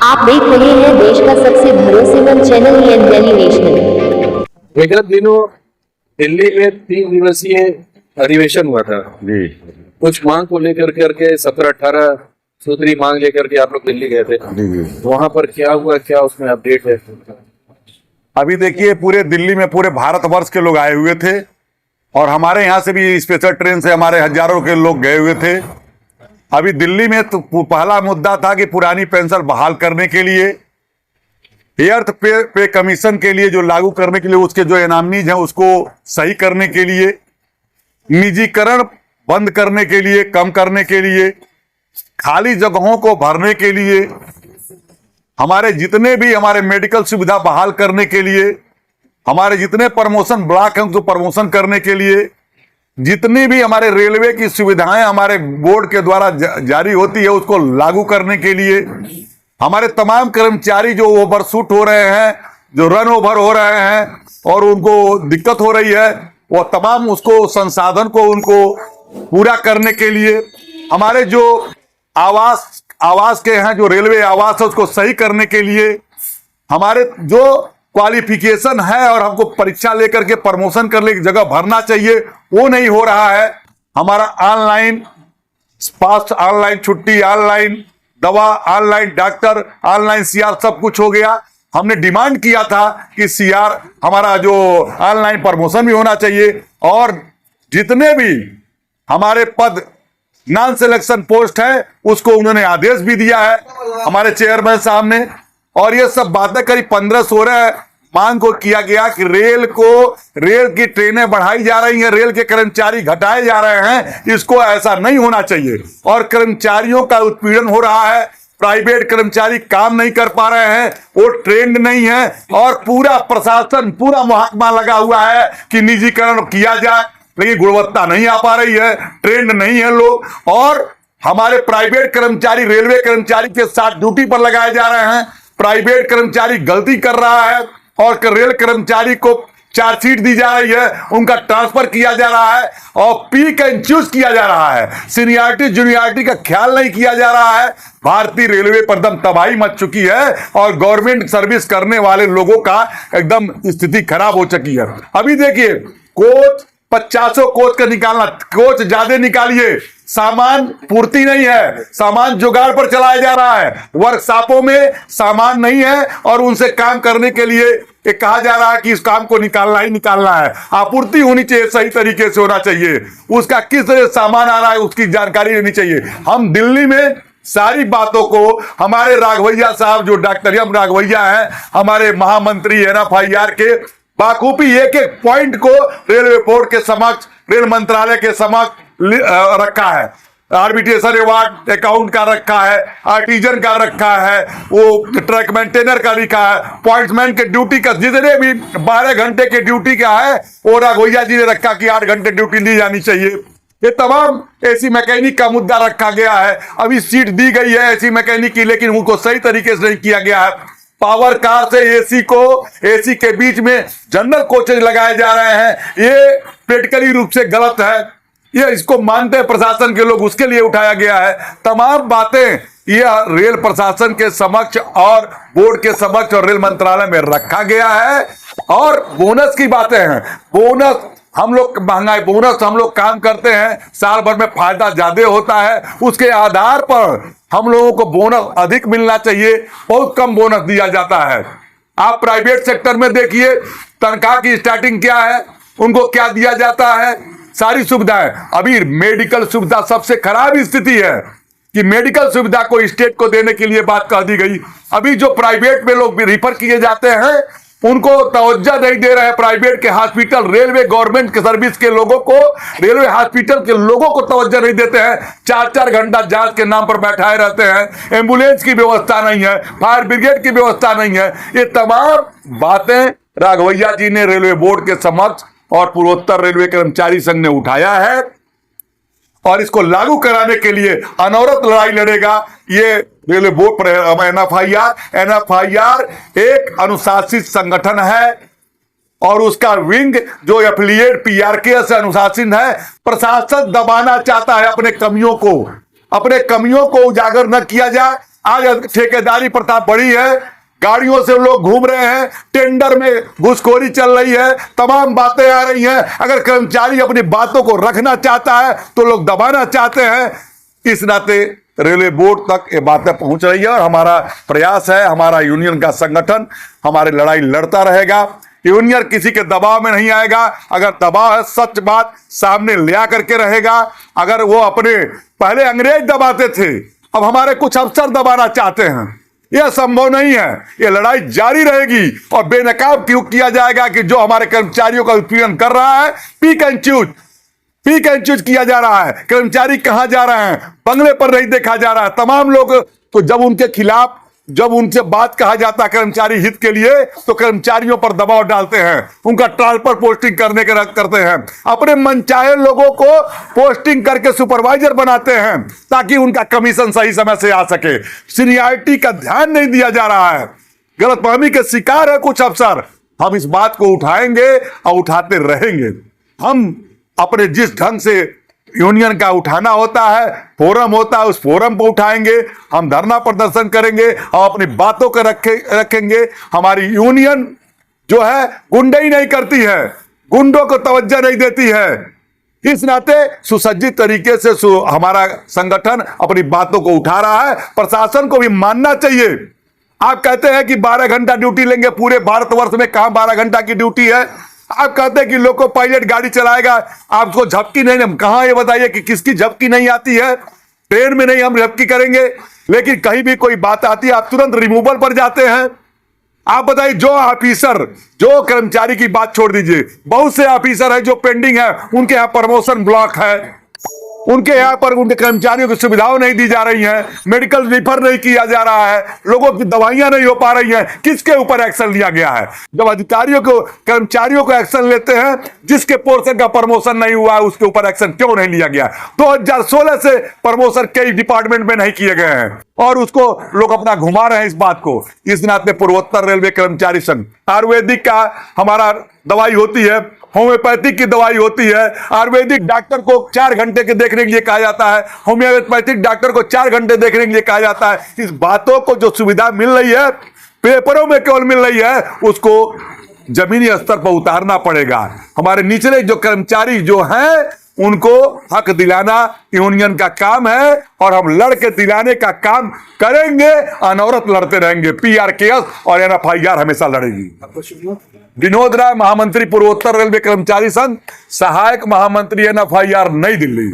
आप देख रहे हैं देश का सबसे भरोसेमंद चैनल दिल्ली नेशनल। विगत दिनों दिल्ली में 3 दिवसीय अधिवेशन हुआ था जी। कुछ मांग को लेकर करके 17-18 सूत्री मांग लेकर के आप लोग दिल्ली गए थे। जी। वहां पर क्या हुआ, क्या उसमें अपडेट है? अभी देखिए, पूरे दिल्ली में पूरे भारतवर्ष के लोग आए हुए थे और हमारे यहाँ से भी स्पेशल ट्रेन से हमारे हजारों के लोग गए हुए थे। अभी दिल्ली में तो पहला मुद्दा था कि पुरानी पेंशन बहाल करने के लिए, एर्थ पे कमीशन के लिए जो लागू करने के लिए, उसके जो इनामीज हैं उसको सही करने के लिए, निजीकरण बंद करने के लिए, कम करने के लिए, खाली जगहों को भरने के लिए, हमारे जितने भी हमारे मेडिकल सुविधा बहाल करने के लिए, हमारे जितने प्रमोशन ब्लॉक हैं उसको प्रमोशन करने के लिए, जितनी भी हमारे रेलवे की सुविधाएं हमारे बोर्ड के द्वारा जारी होती है उसको लागू करने के लिए, हमारे तमाम कर्मचारी जो ओवरशूट हो रहे हैं, जो रन ओवर हो रहे हैं और उनको दिक्कत हो रही है, वो तमाम उसको संसाधन को उनको पूरा करने के लिए, हमारे जो आवास के हैं, जो रेलवे आवास है उसको सही करने के लिए, हमारे जो क्वालिफिकेशन है और हमको परीक्षा लेकर के प्रमोशन करने की जगह भरना चाहिए वो नहीं हो रहा है, हमारा ऑनलाइन पास, ऑनलाइन छुट्टी, ऑनलाइन दवा, ऑनलाइन डॉक्टर, ऑनलाइन सीआर सब कुछ हो गया। हमने डिमांड किया था कि सीआर हमारा जो ऑनलाइन प्रमोशन भी होना चाहिए और जितने भी हमारे पद नॉन सिलेक्शन पोस्ट है उसको उन्होंने आदेश भी दिया है हमारे चेयरमैन साहब ने। और ये सब बातें करीब 15-16 मांग को किया गया कि रेल की ट्रेनें बढ़ाई जा रही हैं, रेल के कर्मचारी घटाए जा रहे हैं, इसको ऐसा नहीं होना चाहिए और कर्मचारियों का उत्पीड़न हो रहा है, प्राइवेट कर्मचारी काम नहीं कर पा रहे हैं, वो ट्रेंड नहीं है और पूरा प्रशासन, पूरा मुहकमा लगा हुआ है कि निजीकरण किया जाए, लेकिन गुणवत्ता नहीं आ पा रही है, ट्रेंड नहीं है लोग। और हमारे प्राइवेट कर्मचारी रेलवे कर्मचारी के साथ ड्यूटी पर लगाए जा रहे हैं, प्राइवेट कर्मचारी गलती कर रहा है और रेल कर्मचारी को चार्जशीट दी जा रही है, उनका ट्रांसफर किया जा रहा है और पिक एंड चूज किया जा रहा है, सीनियरिटी जूनियरिटी का ख्याल नहीं किया जा रहा है। भारतीय रेलवे पर एकदम तबाही मच चुकी है और गवर्नमेंट सर्विस करने वाले लोगों का एकदम स्थिति खराब हो चुकी है। अभी देखिए, कोच 50 कोच का निकालना, कोच ज्यादा निकालिए, सामान पूर्ति नहीं है, सामान जुगाड़ पर चलाया जा रहा है, वर्कशॉपों में सामान नहीं है और उनसे काम करने के लिए ये कहा जा रहा है कि इस काम को निकालना ही निकालना है, आपूर्ति होनी चाहिए, सही तरीके से होना चाहिए, उसका किस तरह सामान आ रहा है उसकी जानकारी लेनी चाहिए। हम दिल्ली में सारी बातों को हमारे राघवैया साहब, जो डॉक्टर एम राघवैया हैं, हमारे महामंत्री NFIR के, बाखूबी एक एक पॉइंट को रेलवे बोर्ड के समक्ष, रेल मंत्रालय के समक्ष रखा है। आर्बिट्रेशन अवार्ड अकाउंट का रखा है, आर्टिजन का रखा है, वो ट्रक मेंटेनर का लिखा है, पॉइंट्समैन के ड्यूटी का, जितने भी 12 घंटे के ड्यूटी का है वो राघवैया जी ने रखा कि 8 घंटे ड्यूटी दी जानी चाहिए। ये तमाम एसी मैकेनिक का मुद्दा रखा गया है। अभी सीट दी गई है एसी मैकेनिक की, लेकिन उनको सही तरीके से नहीं किया गया है। पावर कार से एसी के बीच में जनरल कोचेज लगाए जा रहे हैं, ये प्रैक्टिकली रूप से गलत है, ये इसको मानते हैं प्रशासन के लोग, उसके लिए उठाया गया है। तमाम बातें ये रेल प्रशासन के समक्ष और बोर्ड के समक्ष और रेल मंत्रालय में रखा गया है। और बोनस की बातें हैं, बोनस हम लोग महंगाई बोनस हम लोग काम करते हैं, साल भर में फायदा ज्यादा होता है, उसके आधार पर हम लोगों को बोनस अधिक मिलना चाहिए, बहुत कम बोनस दिया जाता है। आप प्राइवेट सेक्टर में देखिए तनख्वाह की स्टार्टिंग क्या है, उनको क्या दिया जाता है, सारी सुविधाएं। अभी मेडिकल सुविधा सबसे खराब स्थिति है कि मेडिकल सुविधा को स्टेट को देने के लिए बात कह दी गई। अभी जो प्राइवेट में लोग रिफर किए जाते हैं उनको तवज्जो नहीं दे रहे हैं, प्राइवेट के हॉस्पिटल, रेलवे गवर्नमेंट के सर्विस के लोगों को, रेलवे हॉस्पिटल के लोगों को तवज्जो नहीं देते हैं। 4-4 घंटा जांच के नाम पर बैठाए रहते हैं, एम्बुलेंस की व्यवस्था नहीं है, फायर ब्रिगेड की व्यवस्था नहीं है। ये तमाम बातें राघवैया जी ने रेलवे बोर्ड के समक्ष और पूर्वोत्तर रेलवे कर्मचारी संघ ने उठाया है और इसको लागू कराने के लिए अनवरत लड़ाई लड़ेगा ये रेलवे बोर्ड पर। NFIR एक अनुशासित संगठन है और उसका विंग जो एफिलिएट PRK से अनुशासित है। प्रशासन दबाना चाहता है अपने कमियों को, अपने कमियों को उजागर न किया जाए। आज ठेकेदारी प्रथा बढ़ी है, गाड़ियों से लोग घूम रहे हैं, टेंडर में घूसखोरी चल रही है, तमाम बातें आ रही हैं। अगर कर्मचारी अपनी बातों को रखना चाहता है तो लोग दबाना चाहते हैं। इस नाते रेलवे बोर्ड तक ये बातें पहुंच रही है और हमारा प्रयास है, हमारा यूनियन का संगठन हमारी लड़ाई लड़ता रहेगा। यूनियन किसी के दबाव में नहीं आएगा। अगर दबाव है, सच बात सामने ले करके रहेगा। अगर वो अपने पहले अंग्रेज दबाते थे, अब हमारे कुछ अफसर दबाना चाहते हैं, यह संभव नहीं है। यह लड़ाई जारी रहेगी और बेनकाब क्यों किया जाएगा कि जो हमारे कर्मचारियों का उत्पीड़न कर रहा है, पिक एंड चूज किया जा रहा है। कर्मचारी कहां जा रहे हैं, बंगले पर नहीं देखा जा रहा है। तमाम लोग तो जब उनके खिलाफ, जब उनसे बात कहा जाता है कर्मचारी हित के लिए, तो कर्मचारियों पर दबाव डालते हैं, उनका ट्रांसफर पोस्टिंग करते हैं, अपने मनचाहे लोगों को पोस्टिंग करके सुपरवाइजर बनाते हैं ताकि उनका कमीशन सही समय से आ सके। सीनियरिटी का ध्यान नहीं दिया जा रहा है। गलतफहमी के शिकार है कुछ अफसर। हम इस बात को उठाएंगे और उठाते रहेंगे। हम अपने जिस ढंग से यूनियन का उठाना होता है, फोरम होता है, उस फोरम पर उठाएंगे। हम धरना प्रदर्शन करेंगे और अपनी बातों को रखेंगे। हमारी यूनियन जो है गुंडाई नहीं करती है, गुंडों को तवज्जो नहीं देती है। इस नाते सुसज्जित तरीके से हमारा संगठन अपनी बातों को उठा रहा है। प्रशासन को भी मानना चाहिए। आप कहते हैं कि 12 घंटा ड्यूटी लेंगे, पूरे भारतवर्ष में कहां 12 घंटा की ड्यूटी है। आप कहते हैं कि लोको पायलट गाड़ी चलाएगा, आपको झपकी नहीं, कहां ये बताइए कि किसकी झपकी नहीं आती है। ट्रेन में नहीं हम झपकी करेंगे, लेकिन कहीं भी कोई बात आती है आप तुरंत रिमूवल पर जाते हैं। आप बताइए, जो ऑफिसर, जो कर्मचारी की बात छोड़ दीजिए, बहुत से ऑफिसर है जो पेंडिंग है, उनके यहां प्रमोशन ब्लॉक है, उनके यहाँ पर उनके कर्मचारियों की सुविधाएं नहीं दी जा रही हैं, मेडिकल रिफर नहीं किया जा रहा है, लोगों की दवाइयां नहीं हो पा रही हैं। किसके ऊपर एक्शन लिया गया है? जब अधिकारियों को, कर्मचारियों को एक्शन लेते हैं, जिसके पोर्शन का प्रमोशन नहीं हुआ है उसके ऊपर एक्शन क्यों नहीं लिया गया? 2016 से प्रमोशन कई डिपार्टमेंट में नहीं किए गए हैं और उसको लोग अपना घुमा रहे हैं इस बात को। इस नाते पूर्वोत्तर रेलवे कर्मचारी संघ, आयुर्वेदिक का हमारा दवाई होती है, होम्योपैथिक की दवाई होती है। आयुर्वेदिक डॉक्टर को 4 घंटे के देखने के लिए कहा जाता है, होम्योपैथिक डॉक्टर को 4 घंटे देखने के लिए कहा जाता है। इस बातों को जो सुविधा मिल रही है, पेपरों में केवल मिल रही है, उसको जमीनी स्तर पर उतारना पड़ेगा। हमारे निचले जो कर्मचारी जो हैं, उनको हक दिलाना यूनियन का काम है और हम लड़ के दिलाने का काम करेंगे। अनवरत लड़ते रहेंगे। PRKS और NFIR हमेशा लड़ेगी। विनोद राय, महामंत्री पूर्वोत्तर रेलवे कर्मचारी संघ, सहायक महामंत्री NFIR नई दिल्ली।